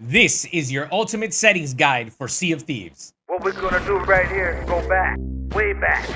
This is your ultimate settings guide for Sea of Thieves. What we're gonna do right here is go back, way back,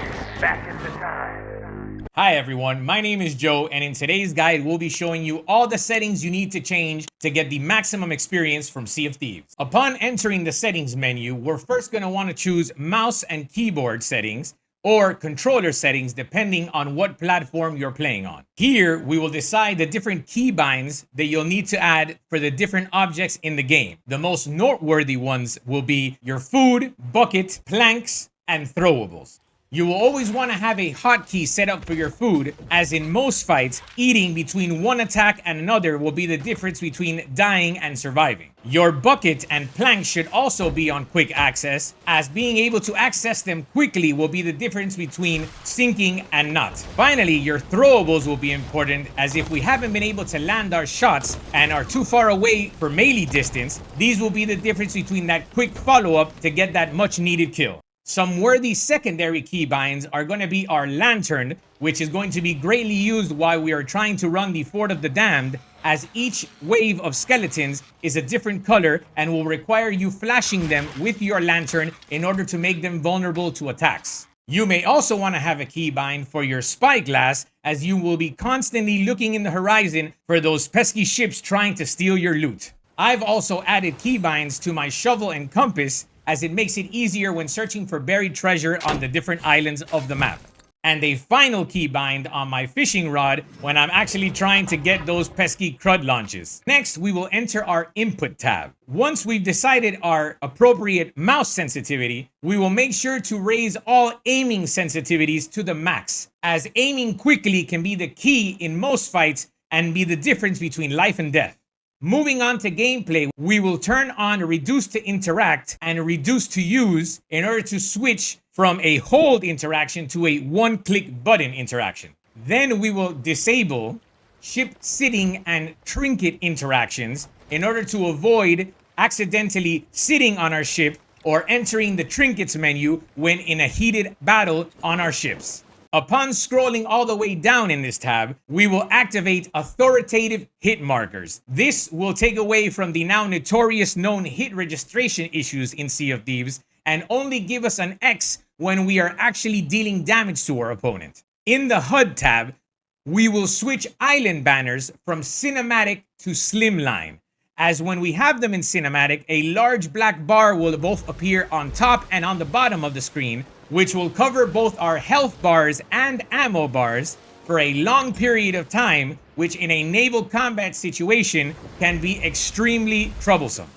back into time. Hi everyone, my name is Joe, and in today's guide we'll be showing you all the settings you need to change to get the maximum experience from Sea of Thieves. Upon entering the settings menu, we're first going to want to choose mouse and keyboard settings or controller settings depending on what platform you're playing on. Here, we will decide the different keybinds that you'll need to add for the different objects in the game. The most noteworthy ones will be your food, bucket, planks, and throwables. You will always want to have a hotkey set up for your food, as in most fights, eating between one attack and another will be the difference between dying and surviving. Your bucket and plank should also be on quick access, as being able to access them quickly will be the difference between sinking and not. Finally, your throwables will be important, as if we haven't been able to land our shots and are too far away for melee distance, these will be the difference between that quick follow-up to get that much needed kill. Some worthy secondary keybinds are going to be our lantern, which is going to be greatly used while we are trying to run the Fort of the Damned, as each wave of skeletons is a different color and will require you flashing them with your lantern in order to make them vulnerable to attacks. You may also want to have a keybind for your spyglass, as you will be constantly looking in the horizon for those pesky ships trying to steal your loot. I've also added keybinds to my shovel and compass, as it makes it easier when searching for buried treasure on the different islands of the map. And a final keybind on my fishing rod when I'm actually trying to get those pesky crud launches. Next, we will enter our input tab. Once we've decided our appropriate mouse sensitivity, we will make sure to raise all aiming sensitivities to the max, as aiming quickly can be the key in most fights and be the difference between life and death. Moving on to gameplay, we will turn on reduce to interact and reduce to use in order to switch from a hold interaction to a one-click button interaction. Then we will disable ship sitting and trinket interactions in order to avoid accidentally sitting on our ship or entering the trinkets menu when in a heated battle on our ships. Upon scrolling all the way down in this tab, we will activate authoritative hit markers. This will take away from the now notorious known hit registration issues in Sea of Thieves and only give us an X when we are actually dealing damage to our opponent. In the HUD tab, we will switch island banners from cinematic to slimline, as when we have them in cinematic, a large black bar will both appear on top and on the bottom of the screen, which will cover both our health bars and ammo bars for a long period of time, which in a naval combat situation can be extremely troublesome.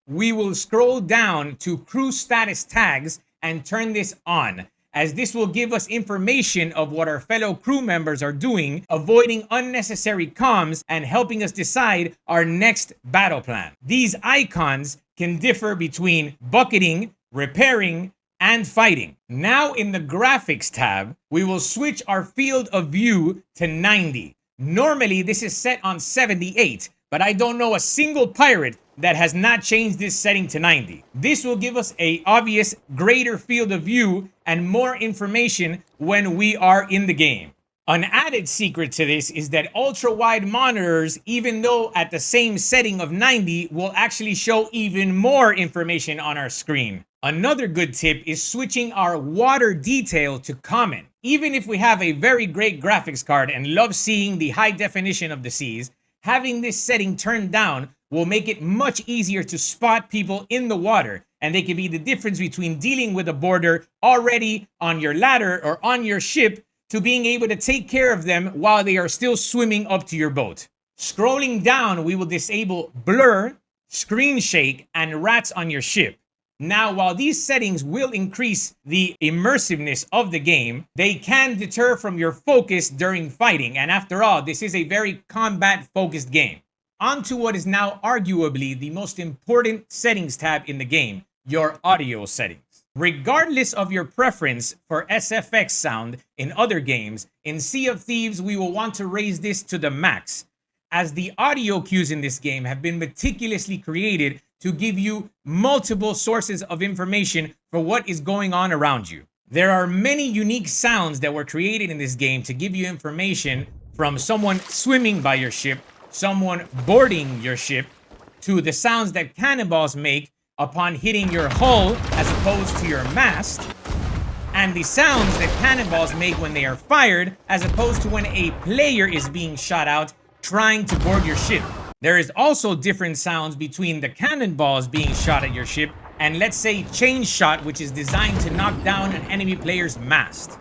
We will scroll down to crew status tags and turn this on, as this will give us information of what our fellow crew members are doing, avoiding unnecessary comms and helping us decide our next battle plan. These icons can differ between bucketing, repairing, and fighting. Now in the graphics tab, we will switch our field of view to 90. Normally this is set on 78, but I don't know a single pirate that has not changed this setting to 90. This will give us a obvious greater field of view and more information when we are in the game. An added secret to this is that ultra-wide monitors, even though at the same setting of 90, will actually show even more information on our screen. Another good tip is switching our water detail to common. Even if we have a very great graphics card and love seeing the high definition of the seas, having this setting turned down will make it much easier to spot people in the water, and they can be the difference between dealing with a boarder already on your ladder or on your ship to being able to take care of them while they are still swimming up to your boat. Scrolling down, we will disable blur, screen shake, and rats on your ship. Now, while these settings will increase the immersiveness of the game, they can deter from your focus during fighting, and after all, this is a very combat-focused game. On to what is now arguably the most important settings tab in the game, your audio settings. Regardless of your preference for SFX sound in other games, in Sea of Thieves we will want to raise this to the max, as the audio cues in this game have been meticulously created to give you multiple sources of information for what is going on around you. There are many unique sounds that were created in this game to give you information from someone swimming by your ship, someone boarding your ship, to the sounds that cannonballs make upon hitting your hull as opposed to your mast, and the sounds that cannonballs make when they are fired as opposed to when a player is being shot out trying to board your ship. There is also different sounds between the cannonballs being shot at your ship and, let's say, chain shot, which is designed to knock down an enemy player's mast.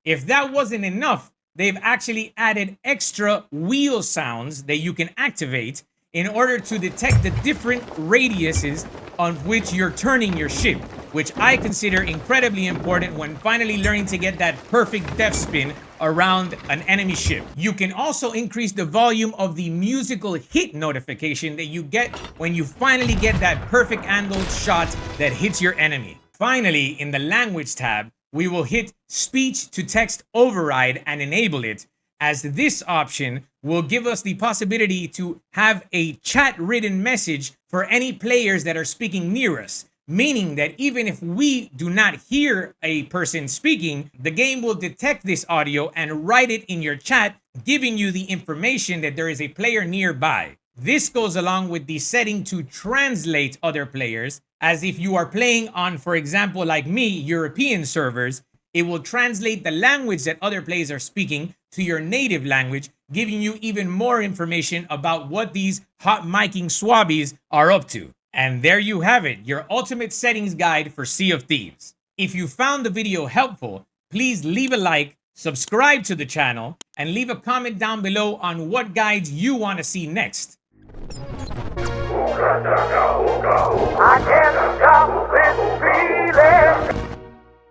If that wasn't enough, they've actually added extra wheel sounds that you can activate in order to detect the different radiuses on which you're turning your ship, which I consider incredibly important when finally learning to get that perfect depth spin around an enemy ship. You can also increase the volume of the musical hit notification that you get when you finally get that perfect angled shot that hits your enemy. Finally, in the language tab, we will hit speech to text override and enable it, as this option will give us the possibility to have a chat written message for any players that are speaking near us. Meaning that even if we do not hear a person speaking, the game will detect this audio and write it in your chat, giving you the information that there is a player nearby. This goes along with the setting to translate other players, as if you are playing on, for example, like me, European servers, it will translate the language that other players are speaking to your native language, giving you even more information about what these hot micing swabbies are up to. And there you have it, your ultimate settings guide for Sea of Thieves. If you found the video helpful, please leave a like, subscribe to the channel, and leave a comment down below on what guides you want to see next. I can't stop this feeling.